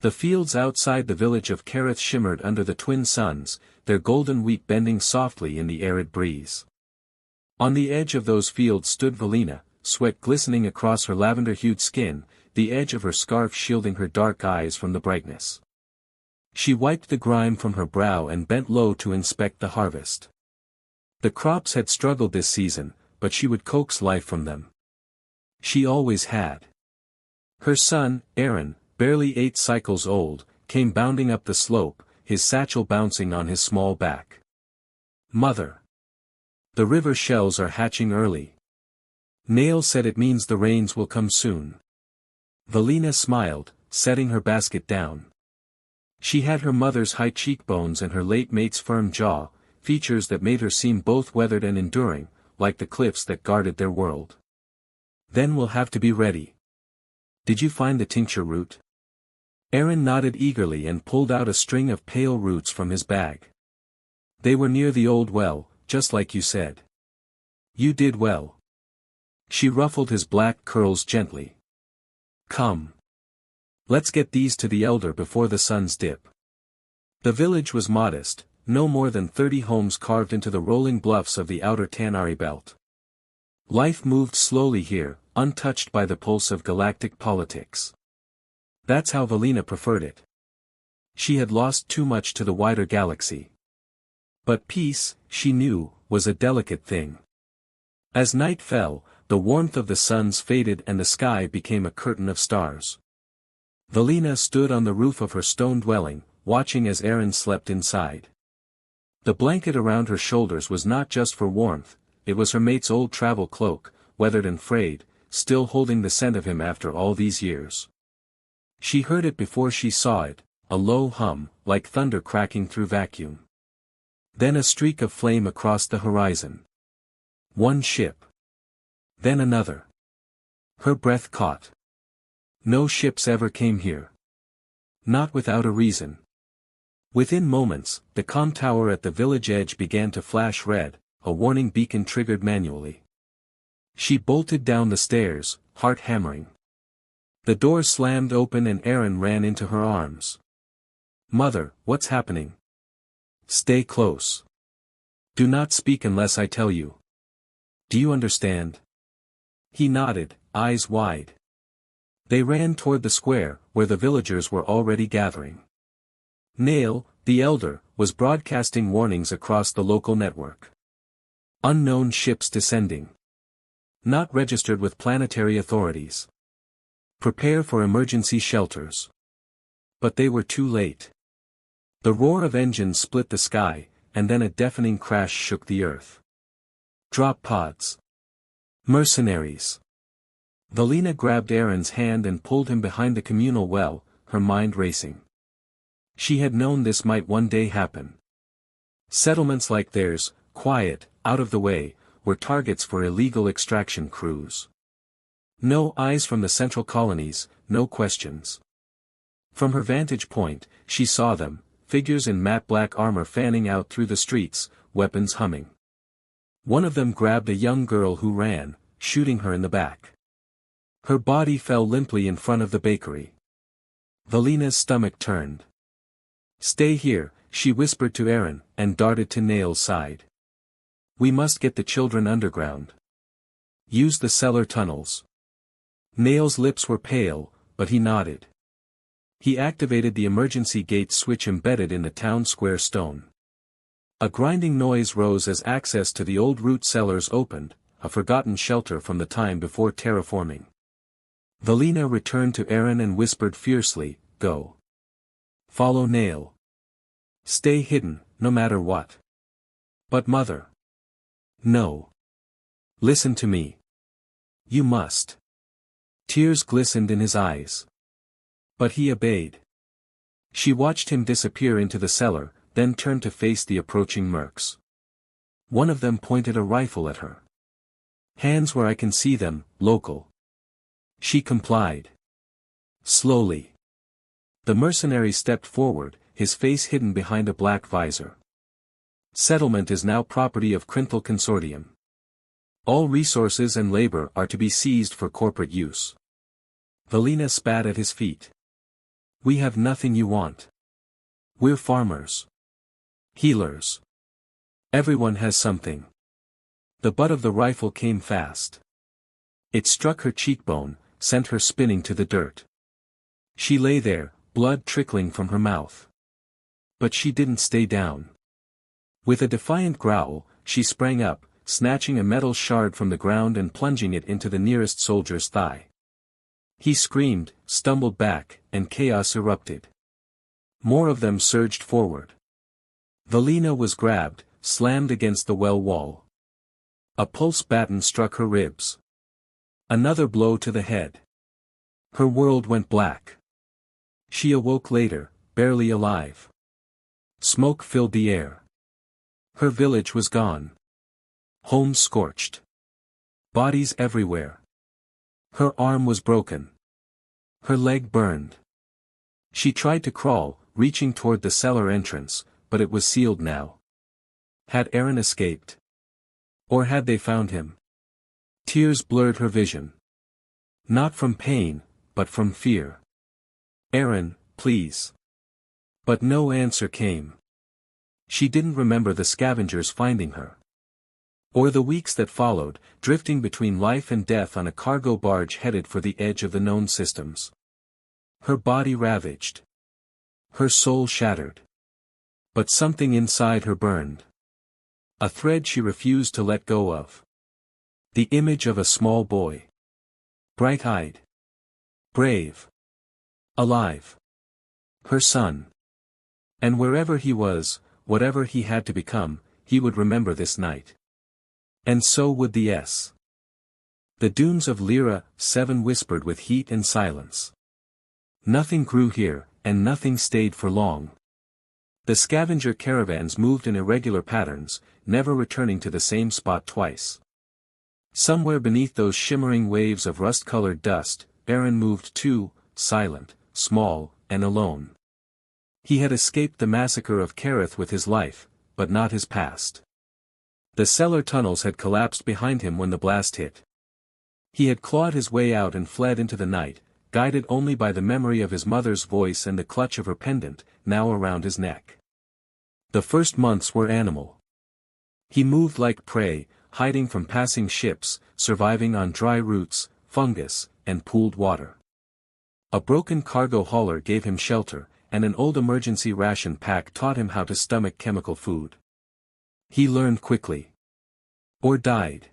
The fields outside the village of Kerith shimmered under the twin suns, their golden wheat bending softly in the arid breeze. On the edge of those fields stood Velina, sweat glistening across her lavender-hued skin, the edge of her scarf shielding her dark eyes from the brightness. She wiped the grime from her brow and bent low to inspect the harvest. The crops had struggled this season, but she would coax life from them. She always had. Her son, Aaron, barely 8 cycles old, came bounding up the slope, his satchel bouncing on his small back. "Mother. The river shells are hatching early. Nail said it means the rains will come soon." Velina smiled, setting her basket down. She had her mother's high cheekbones and her late mate's firm jaw, features that made her seem both weathered and enduring, like the cliffs that guarded their world. "Then we'll have to be ready. Did you find the tincture root?" Aaron nodded eagerly and pulled out a string of pale roots from his bag. "They were near the old well, just like you said. You did well." She ruffled his black curls gently. "Come. Let's get these to the elder before the sun's dip." The village was modest, no more than 30 homes carved into the rolling bluffs of the outer Tanari belt. Life moved slowly here, untouched by the pulse of galactic politics. That's how Velina preferred it. She had lost too much to the wider galaxy. But peace, she knew, was a delicate thing. As night fell, the warmth of the suns faded and the sky became a curtain of stars. Velina stood on the roof of her stone dwelling, watching as Aaron slept inside. The blanket around her shoulders was not just for warmth, it was her mate's old travel cloak, weathered and frayed, still holding the scent of him after all these years. She heard it before she saw it, a low hum, like thunder cracking through vacuum. Then a streak of flame across the horizon. One ship. Then another. Her breath caught. No ships ever came here. Not without a reason. Within moments, the comm tower at the village edge began to flash red, a warning beacon triggered manually. She bolted down the stairs, heart hammering. The door slammed open and Aaron ran into her arms. "Mother, what's happening?" "Stay close. Do not speak unless I tell you. Do you understand?" He nodded, eyes wide. They ran toward the square, where the villagers were already gathering. Nail, the elder, was broadcasting warnings across the local network. Unknown ships descending. Not registered with planetary authorities. Prepare for emergency shelters. But they were too late. The roar of engines split the sky, and then a deafening crash shook the earth. Drop pods. Mercenaries. Velina grabbed Aaron's hand and pulled him behind the communal well, her mind racing. She had known this might one day happen. Settlements like theirs, quiet, out of the way, were targets for illegal extraction crews. No eyes from the central colonies, no questions. From her vantage point, she saw them, figures in matte black armor fanning out through the streets, weapons humming. One of them grabbed a young girl who ran, shooting her in the back. Her body fell limply in front of the bakery. Velina's stomach turned. "Stay here," she whispered to Aaron, and darted to Nail's side. "We must get the children underground. Use the cellar tunnels." Nail's lips were pale, but he nodded. He activated the emergency gate switch embedded in the town square stone. A grinding noise rose as access to the old root cellars opened, a forgotten shelter from the time before terraforming. Velina returned to Aaron and whispered fiercely, "Go. Follow Nail. Stay hidden, no matter what." "But mother." "No. Listen to me. You must." Tears glistened in his eyes. But he obeyed. She watched him disappear into the cellar, then turned to face the approaching mercs. One of them pointed a rifle at her. "Hands where I can see them, local." She complied. Slowly. The mercenary stepped forward, his face hidden behind a black visor. "Settlement is now property of Crinthal Consortium. All resources and labor are to be seized for corporate use." Velina spat at his feet. We have nothing you want. We're farmers. Healers. Everyone has something. The butt of the rifle came fast. It struck her cheekbone, sent her spinning to the dirt. She lay there, blood trickling from her mouth. But she didn't stay down. With a defiant growl, she sprang up, snatching a metal shard from the ground and plunging it into the nearest soldier's thigh. He screamed, stumbled back, and chaos erupted. More of them surged forward. Velina was grabbed, slammed against the well wall. A pulse baton struck her ribs. Another blow to the head. Her world went black. She awoke later, barely alive. Smoke filled the air. Her village was gone. Homes scorched. Bodies everywhere. Her arm was broken. Her leg burned. She tried to crawl, reaching toward the cellar entrance, but it was sealed now. Had Aaron escaped? Or had they found him? Tears blurred her vision. Not from pain, but from fear. Aaron, please. But no answer came. She didn't remember the scavengers finding her. Or the weeks that followed, drifting between life and death on a cargo barge headed for the edge of the known systems. Her body ravaged. Her soul shattered. But something inside her burned. A thread she refused to let go of. The image of a small boy. Bright-eyed. Brave. Alive. Her son. And wherever he was, whatever he had to become, he would remember this night. And so would the S. The dunes of Lyra, 7 whispered with heat and silence. Nothing grew here, and nothing stayed for long. The scavenger caravans moved in irregular patterns, never returning to the same spot twice. Somewhere beneath those shimmering waves of rust-colored dust, Aaron moved too, silent, small, and alone. He had escaped the massacre of Kerith with his life, but not his past. The cellar tunnels had collapsed behind him when the blast hit. He had clawed his way out and fled into the night, guided only by the memory of his mother's voice and the clutch of her pendant, now around his neck. The first months were animal. He moved like prey, hiding from passing ships, surviving on dry roots, fungus, and pooled water. A broken cargo hauler gave him shelter, and an old emergency ration pack taught him how to stomach chemical food. He learned quickly. Or died.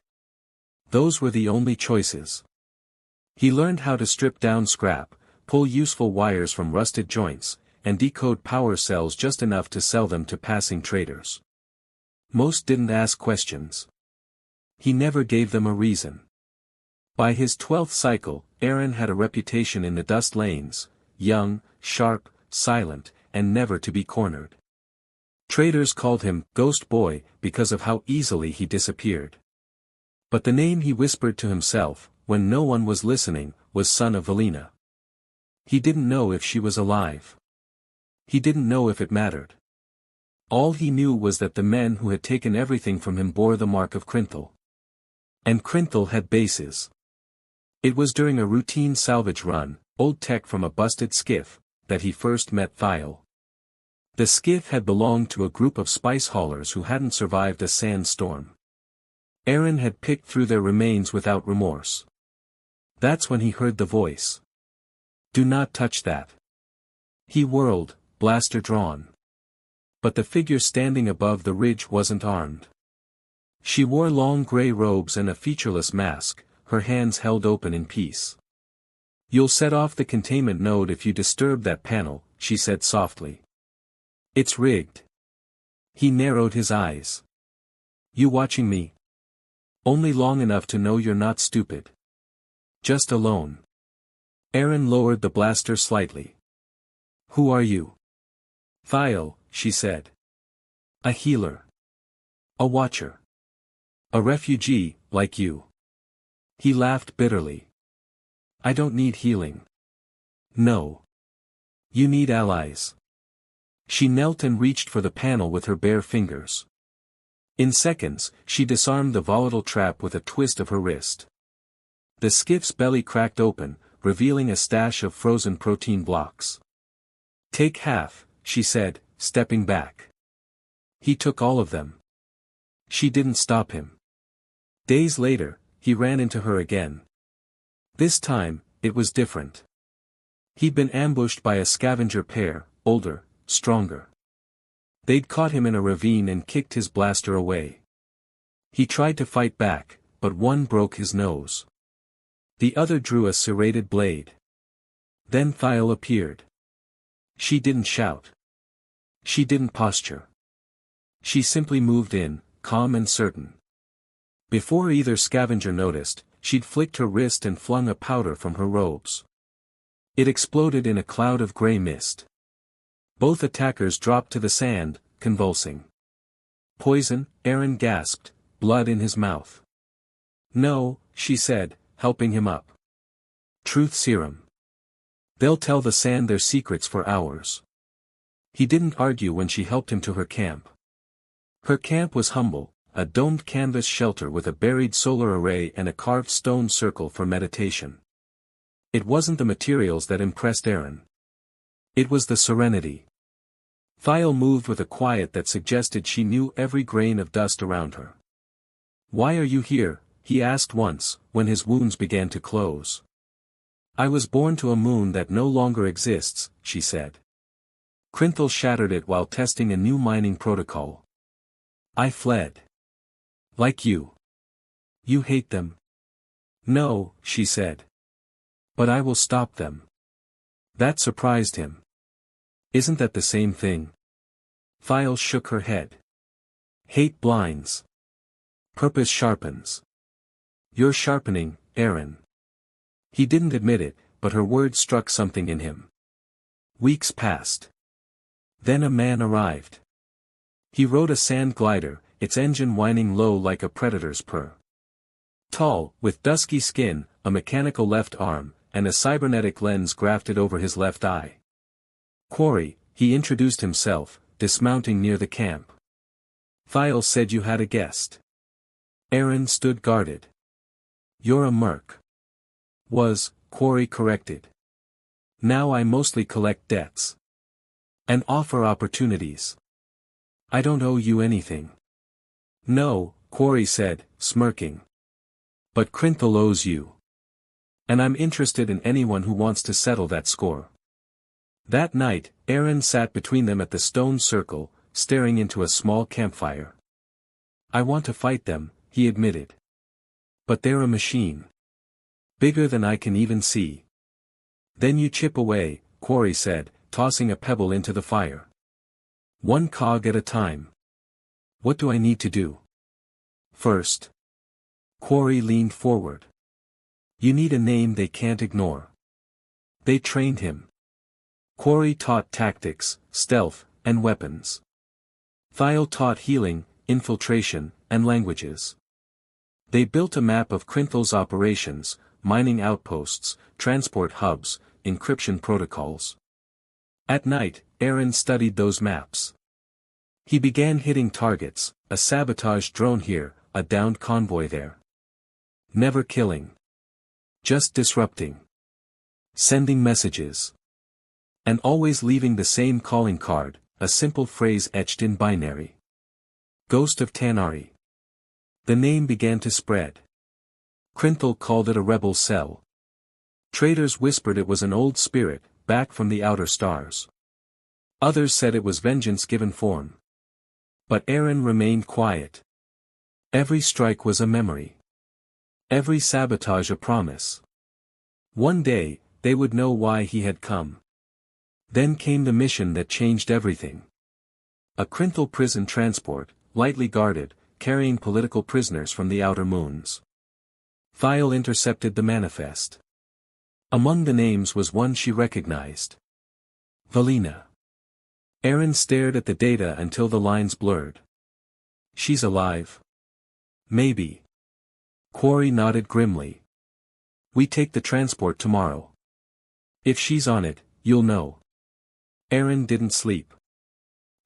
Those were the only choices. He learned how to strip down scrap, pull useful wires from rusted joints, and decode power cells just enough to sell them to passing traders. Most didn't ask questions. He never gave them a reason. By his 12th cycle, Aaron had a reputation in the dust lanes, young, sharp, silent, and never to be cornered. Traders called him Ghost Boy because of how easily he disappeared. But the name he whispered to himself, when no one was listening, was son of Velina. He didn't know if she was alive. He didn't know if it mattered. All he knew was that the men who had taken everything from him bore the mark of Crinthal. And Crinthal had bases. It was during a routine salvage run, old tech from a busted skiff, that he first met Thiel. The skiff had belonged to a group of spice haulers who hadn't survived a sandstorm. Aaron had picked through their remains without remorse. That's when he heard the voice. Do not touch that. He whirled, blaster drawn. But the figure standing above the ridge wasn't armed. She wore long gray robes and a featureless mask, her hands held open in peace. You'll set off the containment node if you disturb that panel, she said softly. It's rigged. He narrowed his eyes. You watching me? Only long enough to know you're not stupid. Just alone. Aaron lowered the blaster slightly. Who are you? Thiel, she said. A healer. A watcher. A refugee, like you. He laughed bitterly. I don't need healing. No. You need allies. She knelt and reached for the panel with her bare fingers. In seconds, she disarmed the volatile trap with a twist of her wrist. The skiff's belly cracked open, revealing a stash of frozen protein blocks. Take half, she said, stepping back. He took all of them. She didn't stop him. Days later, he ran into her again. This time, it was different. He'd been ambushed by a scavenger pair, older, stronger. They'd caught him in a ravine and kicked his blaster away. He tried to fight back, but one broke his nose. The other drew a serrated blade. Then Thiel appeared. She didn't shout. She didn't posture. She simply moved in, calm and certain. Before either scavenger noticed, she'd flicked her wrist and flung a powder from her robes. It exploded in a cloud of grey mist. Both attackers dropped to the sand, convulsing. Poison, Aaron gasped, blood in his mouth. No, she said, helping him up. Truth serum. They'll tell the sand their secrets for hours. He didn't argue when she helped him to her camp. Her camp was humble, a domed canvas shelter with a buried solar array and a carved stone circle for meditation. It wasn't the materials that impressed Aaron. It was the serenity. Thiel moved with a quiet that suggested she knew every grain of dust around her. Why are you here? He asked once, when his wounds began to close. I was born to a moon that no longer exists, she said. Crinthal shattered it while testing a new mining protocol. I fled. Like you. You hate them? No, she said. But I will stop them. That surprised him. Isn't that the same thing? Thiel shook her head. Hate blinds. Purpose sharpens. You're sharpening, Aaron. He didn't admit it, but her words struck something in him. Weeks passed. Then a man arrived. He rode a sand glider, its engine whining low like a predator's purr. Tall, with dusky skin, a mechanical left arm, and a cybernetic lens grafted over his left eye. Quarry, he introduced himself, dismounting near the camp. Thiel said you had a guest. Aaron stood guarded. You're a merc. Was, Quarry corrected. Now I mostly collect debts. And offer opportunities. I don't owe you anything. No, Quarry said, smirking. But Crinthal owes you. And I'm interested in anyone who wants to settle that score. That night, Aaron sat between them at the stone circle, staring into a small campfire. I want to fight them, he admitted. But they're a machine. Bigger than I can even see. Then you chip away, Quarry said, tossing a pebble into the fire. One cog at a time. What do I need to do? First. Quarry leaned forward. You need a name they can't ignore. They trained him. Quarry taught tactics, stealth, and weapons. Thiel taught healing, infiltration, and languages. They built a map of Crinthal's operations, mining outposts, transport hubs, encryption protocols. At night, Aaron studied those maps. He began hitting targets, a sabotage drone here, a downed convoy there. Never killing. Just disrupting. Sending messages. And always leaving the same calling card, a simple phrase etched in binary. Ghost of Tanari. The name began to spread. Crinthal called it a rebel cell. Traders whispered it was an old spirit, back from the outer stars. Others said it was vengeance given form. But Aaron remained quiet. Every strike was a memory. Every sabotage a promise. One day, they would know why he had come. Then came the mission that changed everything. A Crinthal prison transport, lightly guarded, carrying political prisoners from the outer moons. Thiel intercepted the manifest. Among the names was one she recognized. Valina. Aaron stared at the data until the lines blurred. She's alive. Maybe. Quarry nodded grimly. We take the transport tomorrow. If she's on it, you'll know. Aaron didn't sleep.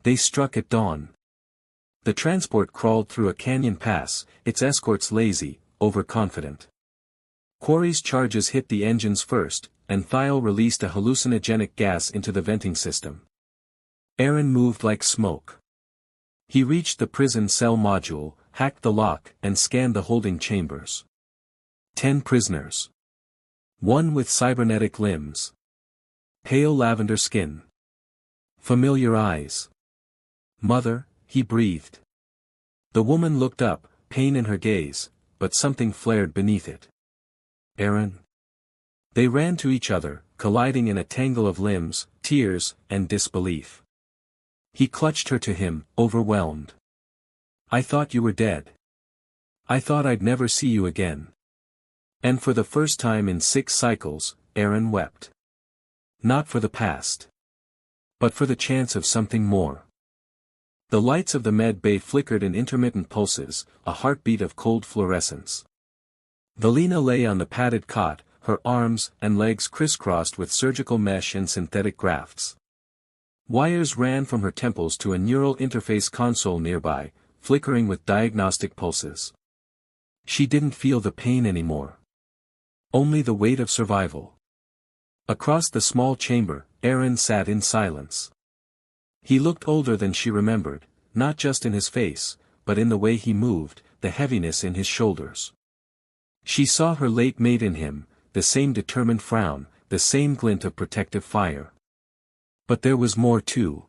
They struck at dawn. The transport crawled through a canyon pass, its escorts lazy, overconfident. Quarry's charges hit the engines first, and Thiel released a hallucinogenic gas into the venting system. Aaron moved like smoke. He reached the prison cell module, hacked the lock, and scanned the holding chambers. 10 prisoners. One with cybernetic limbs. Pale lavender skin. Familiar eyes. Mother, he breathed. The woman looked up, pain in her gaze, but something flared beneath it. Aaron. They ran to each other, colliding in a tangle of limbs, tears, and disbelief. He clutched her to him, overwhelmed. I thought you were dead. I thought I'd never see you again. And for the first time in 6 cycles, Aaron wept. Not for the past. But for the chance of something more. The lights of the med bay flickered in intermittent pulses, a heartbeat of cold fluorescence. Valina lay on the padded cot, her arms and legs crisscrossed with surgical mesh and synthetic grafts. Wires ran from her temples to a neural interface console nearby, flickering with diagnostic pulses. She didn't feel the pain anymore. Only the weight of survival. Across the small chamber, Aaron sat in silence. He looked older than she remembered, not just in his face, but in the way he moved, the heaviness in his shoulders. She saw her late mate in him, the same determined frown, the same glint of protective fire. But there was more too.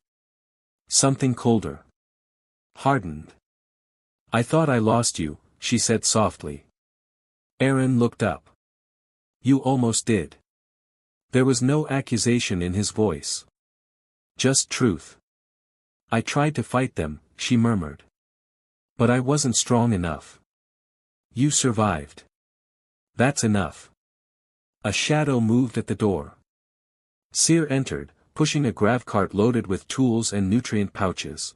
Something colder. Hardened. I thought I lost you, she said softly. Aaron looked up. You almost did. There was no accusation in his voice. Just truth. I tried to fight them, she murmured. But I wasn't strong enough. You survived. That's enough. A shadow moved at the door. Seer entered, pushing a gravcart loaded with tools and nutrient pouches.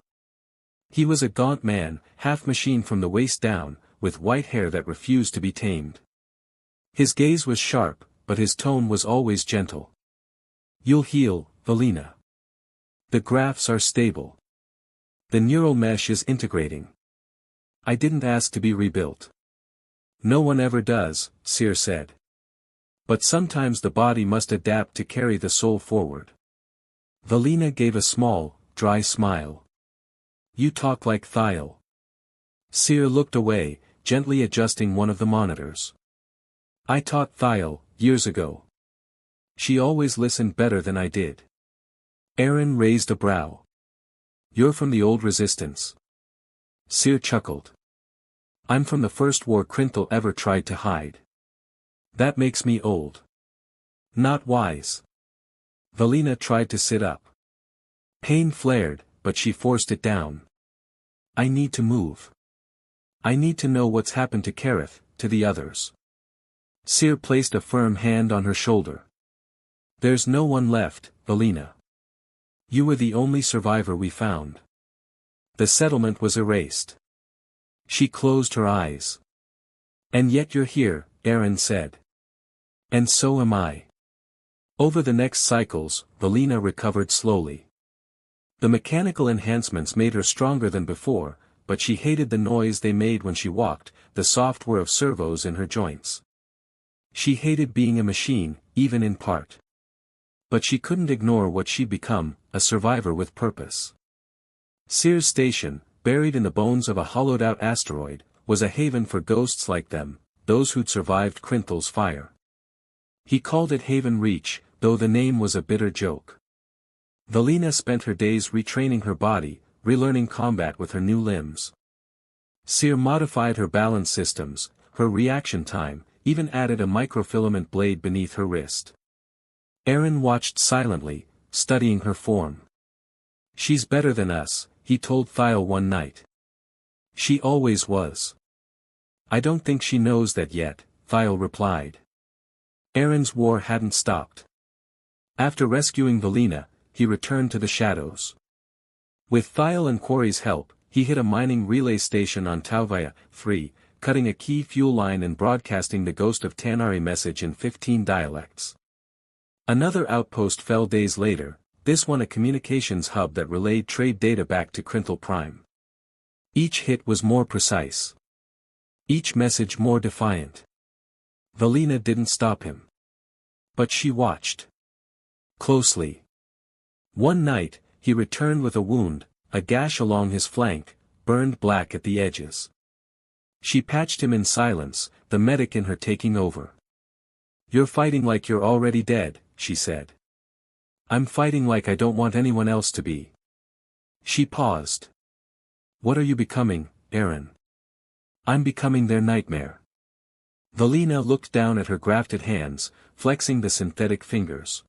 He was a gaunt man, half machine from the waist down, with white hair that refused to be tamed. His gaze was sharp, but his tone was always gentle. You'll heal, Valina. The grafts are stable. The neural mesh is integrating. I didn't ask to be rebuilt. No one ever does, Seer said. But sometimes the body must adapt to carry the soul forward. Valina gave a small, dry smile. You talk like Thiel. Seer looked away, gently adjusting one of the monitors. I taught Thiel, years ago. She always listened better than I did. Aaron raised a brow. You're from the old resistance. Seer chuckled. I'm from the first war Krinthal ever tried to hide. That makes me old. Not wise. Valina tried to sit up. Pain flared, but she forced it down. I need to move. I need to know what's happened to Kareth, to the others. Seer placed a firm hand on her shoulder. There's no one left, Valina. You were the only survivor we found. The settlement was erased. She closed her eyes. And yet you're here, Aaron said. And so am I. Over the next cycles, Valina recovered slowly. The mechanical enhancements made her stronger than before, but she hated the noise they made when she walked, the soft whir of servos in her joints. She hated being a machine, even in part. But she couldn't ignore what she'd become, a survivor with purpose. Seer's station, buried in the bones of a hollowed-out asteroid, was a haven for ghosts like them, those who'd survived Krinthal's fire. He called it Haven Reach, though the name was a bitter joke. Valina spent her days retraining her body, relearning combat with her new limbs. Seer modified her balance systems, her reaction time, even added a microfilament blade beneath her wrist. Aaron watched silently, studying her form. She's better than us, he told Thiel one night. She always was. I don't think she knows that yet, Thiel replied. Aaron's war hadn't stopped. After rescuing Valina, he returned to the shadows. With Thiel and Quarry's help, he hit a mining relay station on Tauvia 3, cutting a key fuel line and broadcasting the Ghost of Tanari message in 15 dialects. Another outpost fell days later, this one a communications hub that relayed trade data back to Krinthal Prime. Each hit was more precise. Each message more defiant. Valina didn't stop him. But she watched closely. One night, he returned with a wound, a gash along his flank, burned black at the edges. She patched him in silence, the medic in her taking over. "You're fighting like you're already dead," she said. "I'm fighting like I don't want anyone else to be." She paused. "What are you becoming, Aaron?" "I'm becoming their nightmare." Valina looked down at her grafted hands, flexing the synthetic fingers.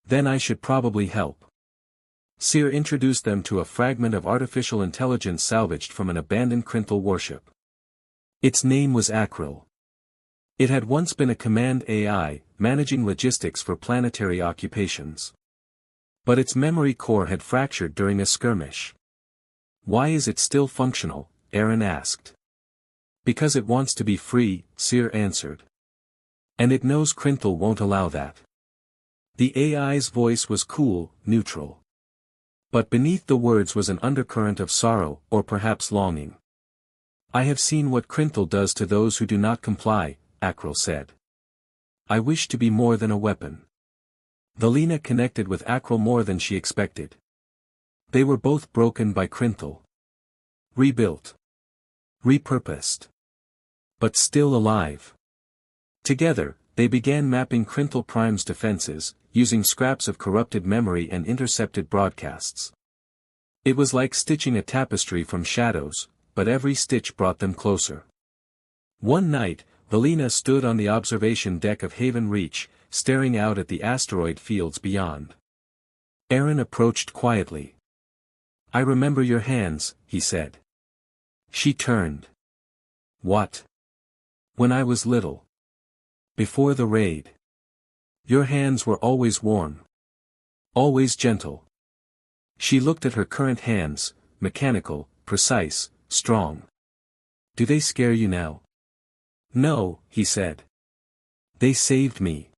"Then I should probably help." Seer introduced them to a fragment of artificial intelligence salvaged from an abandoned Krinthal warship. Its name was Akril. It had once been a command AI, managing logistics for planetary occupations. But its memory core had fractured during a skirmish. "Why is it still functional?" Aaron asked. "Because it wants to be free," Seer answered. "And it knows Krinthal won't allow that." The AI's voice was cool, neutral. But beneath the words was an undercurrent of sorrow, or perhaps longing. "I have seen what Krinthal does to those who do not comply," Akril said. "I wish to be more than a weapon." Valina connected with Akril more than she expected. They were both broken by Krinthal. Rebuilt. Repurposed. But still alive. Together, they began mapping Krinthal Prime's defenses, using scraps of corrupted memory and intercepted broadcasts. It was like stitching a tapestry from shadows, but every stitch brought them closer. One night, Valina stood on the observation deck of Haven Reach, staring out at the asteroid fields beyond. Aaron approached quietly. "I remember your hands," he said. She turned. "What?" "When I was little. Before the raid. Your hands were always warm. Always gentle." She looked at her current hands, mechanical, precise, strong. "Do they scare you now?" "No," he said. "They saved me."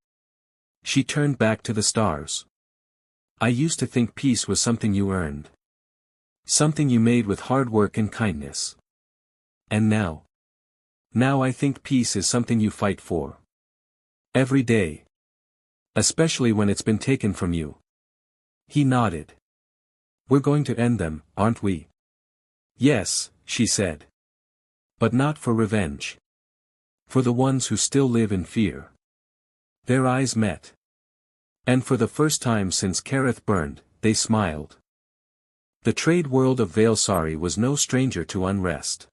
She turned back to the stars. "I used to think peace was something you earned. Something you made with hard work and kindness. And now? Now I think peace is something you fight for. Every day. Especially when it's been taken from you." He nodded. "We're going to end them, aren't we?" "Yes," she said. "But not for revenge. For the ones who still live in fear." Their eyes met. And for the first time since Kareth burned, they smiled. The trade world of Valsari was no stranger to unrest.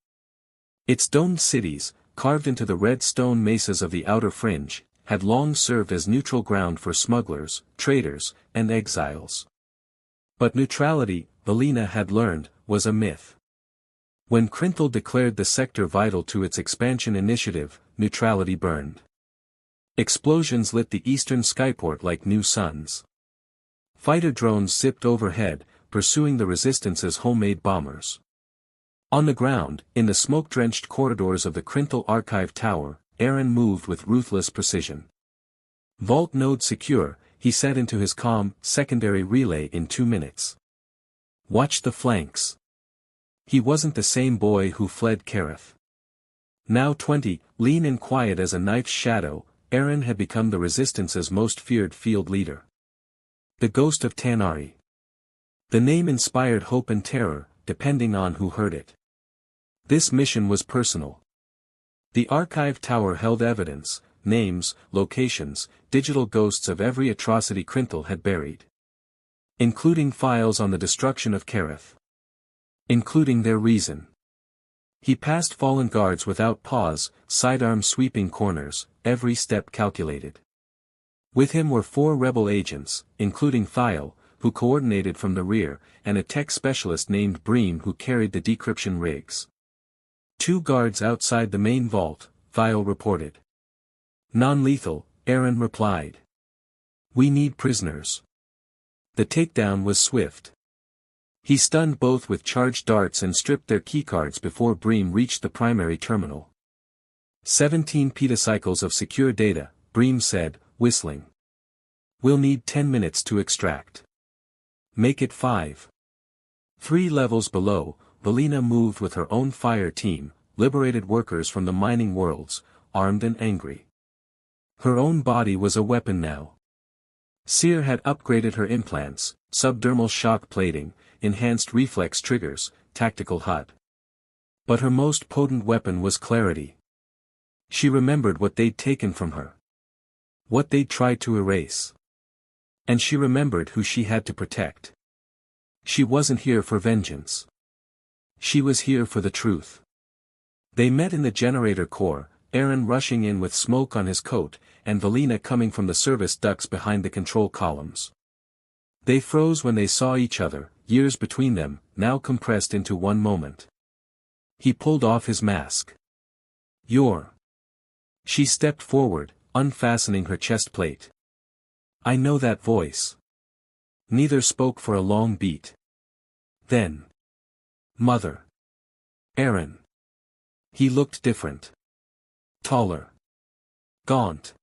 Its domed cities, carved into the red stone mesas of the outer fringe, had long served as neutral ground for smugglers, traders, and exiles. But neutrality, Valina had learned, was a myth. When Krinthal declared the sector vital to its expansion initiative, neutrality burned. Explosions lit the eastern skyport like new suns. Fighter drones zipped overhead, pursuing the Resistance's homemade bombers. On the ground, in the smoke-drenched corridors of the Krinthal Archive Tower, Aaron moved with ruthless precision. "Vault node secure," he said into his comm, "secondary relay in 2 minutes. Watch the flanks." He wasn't the same boy who fled Kareth. Now 20, lean and quiet as a knife's shadow, Aaron had become the Resistance's most feared field leader. The ghost of Tanari. The name inspired hope and terror, depending on who heard it. This mission was personal. The archive tower held evidence, names, locations, digital ghosts of every atrocity Krinthal had buried. Including files on the destruction of Kareth. Including their reason. He passed fallen guards without pause, sidearm sweeping corners, every step calculated. With him were 4 rebel agents, including Thiel, who coordinated from the rear, and a tech specialist named Bream who carried the decryption rigs. 2 guards outside the main vault, Thiel reported. "Non-lethal," Aaron replied. "We need prisoners." The takedown was swift. He stunned both with charged darts and stripped their keycards before Bream reached the primary terminal. 17 petacycles of secure data, Bream said, whistling. "We'll need 10 minutes to extract. Make it 5. 3 levels below, Valina moved with her own fire team, liberated workers from the mining worlds, armed and angry. Her own body was a weapon now. Seer had upgraded her implants, subdermal shock plating, enhanced reflex triggers, tactical HUD. But her most potent weapon was clarity. She remembered what they'd taken from her. What they'd tried to erase. And she remembered who she had to protect. She wasn't here for vengeance. She was here for the truth. They met in the generator core, Aaron rushing in with smoke on his coat, and Valina coming from the service ducts behind the control columns. They froze when they saw each other, years between them, now compressed into one moment. He pulled off his mask. "You're..." She stepped forward, unfastening her chest plate. "I know that voice." Neither spoke for a long beat. Then. "Mother." "Aaron." He looked different. Taller. Gaunt.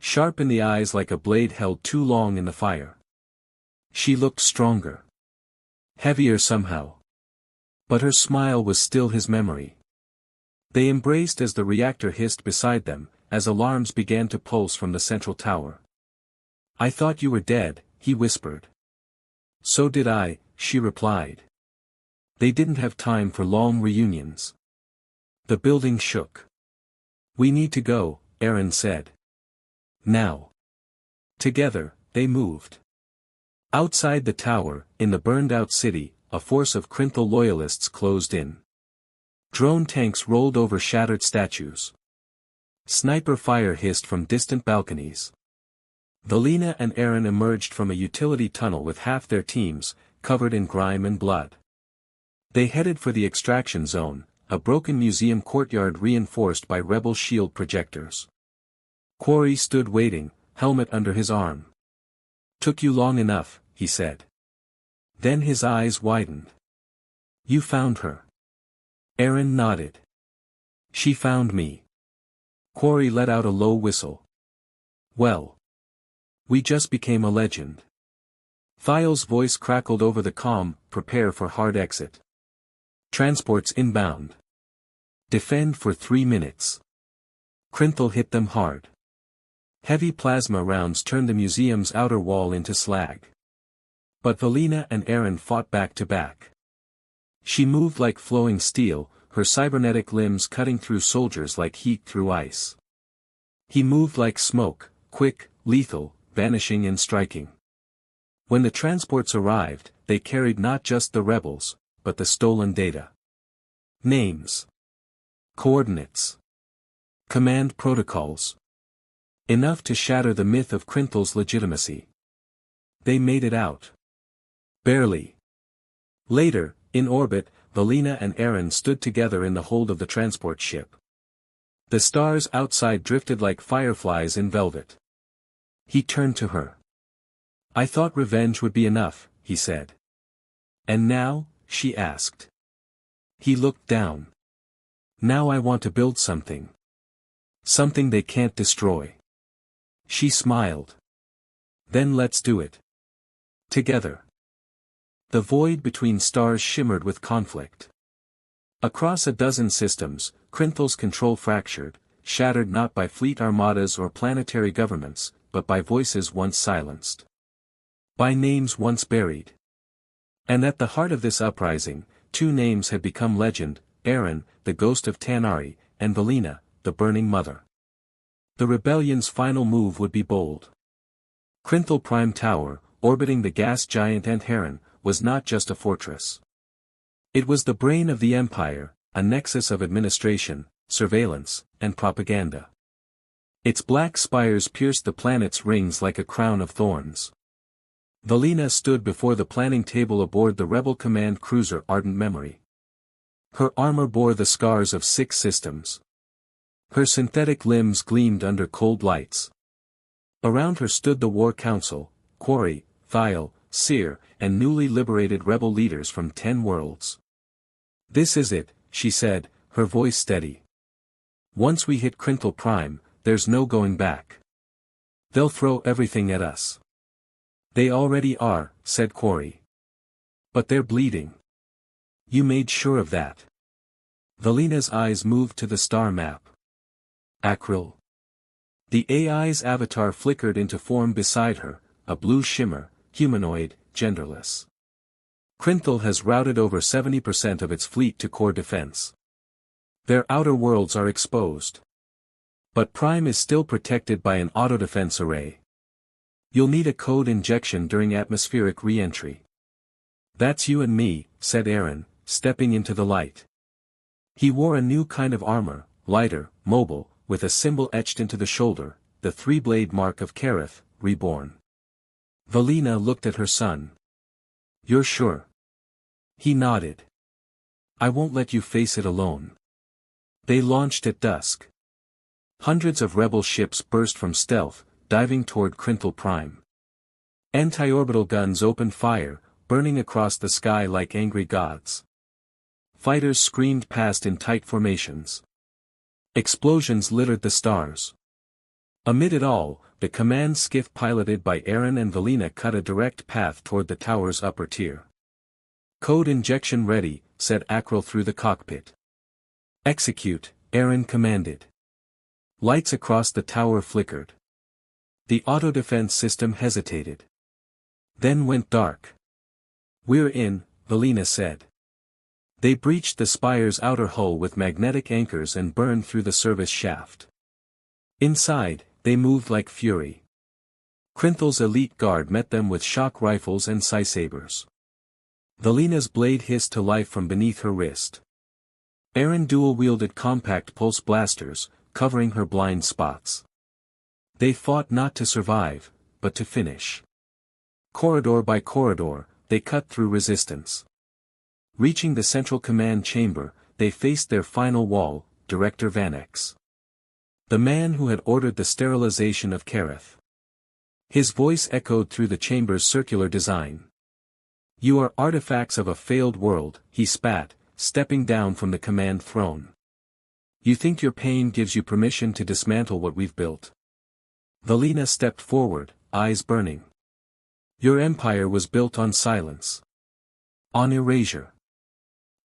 Sharp in the eyes like a blade held too long in the fire. She looked stronger. Heavier somehow. But her smile was still his memory. They embraced as the reactor hissed beside them, as alarms began to pulse from the central tower. "I thought you were dead," he whispered. "So did I," she replied. They didn't have time for long reunions. The building shook. "We need to go," Aaron said. "Now." Together, they moved. Outside the tower, in the burned-out city, a force of Krinthal loyalists closed in. Drone tanks rolled over shattered statues. Sniper fire hissed from distant balconies. Valina and Aaron emerged from a utility tunnel with half their teams, covered in grime and blood. They headed for the extraction zone, a broken museum courtyard reinforced by rebel shield projectors. Quarry stood waiting, helmet under his arm. "Took you long enough," he said. Then his eyes widened. "You found her." Aaron nodded. "She found me." Quarry let out a low whistle. "Well. We just became a legend." Thiel's voice crackled over the comm, "Prepare for hard exit. Transports inbound. Defend for 3 minutes." Krinthal hit them hard. Heavy plasma rounds turned the museum's outer wall into slag. But Valina and Aaron fought back to back. She moved like flowing steel, her cybernetic limbs cutting through soldiers like heat through ice. He moved like smoke, quick, lethal, vanishing and striking. When the transports arrived, they carried not just the rebels, but the stolen data. Names. Coordinates. Command protocols. Enough to shatter the myth of Krinthal's legitimacy. They made it out. Barely. Later, in orbit, Valina and Aaron stood together in the hold of the transport ship. The stars outside drifted like fireflies in velvet. He turned to her. "I thought revenge would be enough," he said. "And now?" she asked. He looked down. "Now I want to build something. Something they can't destroy." She smiled. "Then let's do it. Together." The void between stars shimmered with conflict. Across a dozen systems, Krinthal's control fractured, shattered not by fleet armadas or planetary governments, but by voices once silenced. By names once buried. And at the heart of this uprising, 2 names had become legend: Aaron, the ghost of Tanari, and Valina, the burning mother. The rebellion's final move would be bold. Krinthal Prime Tower, orbiting the gas giant Antaran, was not just a fortress. It was the brain of the empire, a nexus of administration, surveillance, and propaganda. Its black spires pierced the planet's rings like a crown of thorns. Valina stood before the planning table aboard the rebel command cruiser Ardent Memory. Her armor bore the scars of 6 systems. Her synthetic limbs gleamed under cold lights. Around her stood the War Council, Quarry, Thiel, Seer, and newly liberated rebel leaders from 10 worlds. "This is it," she said, her voice steady. "Once we hit Krinthal Prime, there's no going back. They'll throw everything at us." "They already are," said Quarry. "But they're bleeding." "You made sure of that." Valina's eyes moved to the star map. "Akril." The AI's avatar flickered into form beside her, a blue shimmer, humanoid, genderless. Krinthal has routed over 70% of its fleet to core defense. Their outer worlds are exposed. But Prime is still protected by an auto-defense array. You'll need a code injection during atmospheric re-entry. That's you and me, said Aaron, stepping into the light. He wore a new kind of armor, lighter, mobile, with a symbol etched into the shoulder, the three-blade mark of Kareth, reborn. Valina looked at her son. You're sure? He nodded. I won't let you face it alone. They launched at dusk. Hundreds of rebel ships burst from stealth, diving toward Krinthal Prime. Anti-orbital guns opened fire, burning across the sky like angry gods. Fighters screamed past in tight formations. Explosions littered the stars. Amid it all, the command skiff piloted by Aaron and Valina cut a direct path toward the tower's upper tier. Code injection ready, said Akril through the cockpit. Execute, Aaron commanded. Lights across the tower flickered. The auto-defense system hesitated. Then went dark. We're in, Valina said. They breached the spire's outer hull with magnetic anchors and burned through the service shaft. Inside, they moved like fury. Krinthal's elite guard met them with shock rifles and sci-sabers. Valina's blade hissed to life from beneath her wrist. Aaron dual-wielded compact pulse blasters, covering her blind spots. They fought not to survive, but to finish. Corridor by corridor, they cut through resistance. Reaching the central command chamber, they faced their final wall, Director Vanex. The man who had ordered the sterilization of Kareth. His voice echoed through the chamber's circular design. You are artifacts of a failed world, he spat, stepping down from the command throne. You think your pain gives you permission to dismantle what we've built? Valina stepped forward, eyes burning. Your empire was built on silence. On erasure.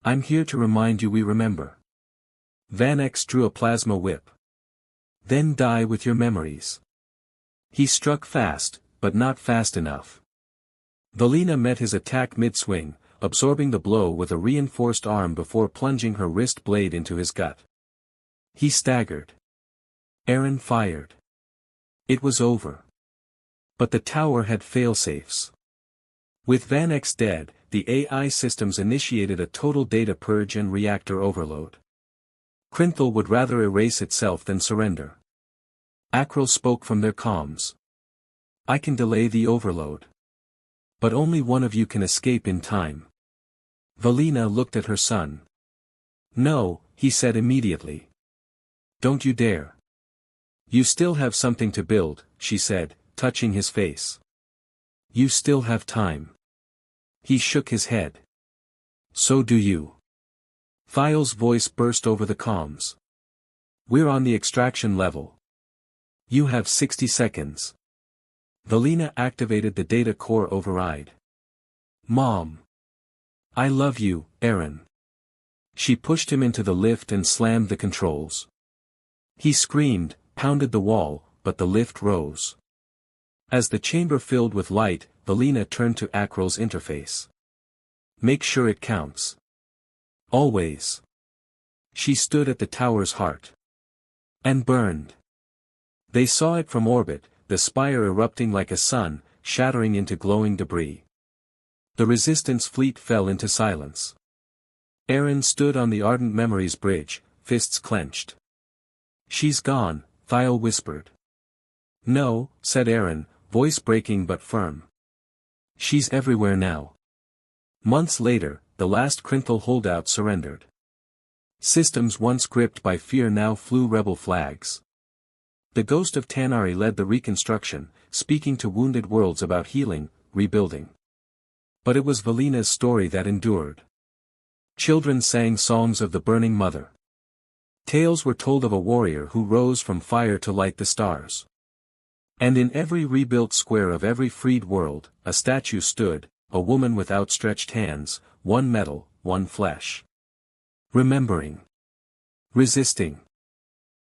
I'm here to remind you we remember. Vanex drew a plasma whip. Then die with your memories. He struck fast, but not fast enough. Valina met his attack mid-swing, absorbing the blow with a reinforced arm before plunging her wrist blade into his gut. He staggered. Aaron fired. It was over. But the tower had failsafes. With Vanex dead, the AI systems initiated a total data purge and reactor overload. Krinthal would rather erase itself than surrender. Akril spoke from their comms. I can delay the overload. But only one of you can escape in time. Valina looked at her son. No, he said immediately. Don't you dare. You still have something to build, she said, touching his face. You still have time. He shook his head. So do you. Thiel's voice burst over the comms. We're on the extraction level. You have 60 seconds. Valina activated the data core override. Mom. I love you, Aaron. She pushed him into the lift and slammed the controls. He screamed, pounded the wall, but the lift rose. As the chamber filled with light, Valina turned to Akril's interface. Make sure it counts. Always. She stood at the tower's heart. And burned. They saw it from orbit, the spire erupting like a sun, shattering into glowing debris. The resistance fleet fell into silence. Aaron stood on the Ardent Memories bridge, fists clenched. She's gone, Thiel whispered. No, said Aaron, voice breaking but firm. She's everywhere now. Months later, the last Krinthal holdout surrendered. Systems once gripped by fear now flew rebel flags. The ghost of Tanari led the reconstruction, speaking to wounded worlds about healing, rebuilding. But it was Valina's story that endured. Children sang songs of the burning mother. Tales were told of a warrior who rose from fire to light the stars. And in every rebuilt square of every freed world, a statue stood, a woman with outstretched hands, one metal, one flesh. Remembering. Resisting.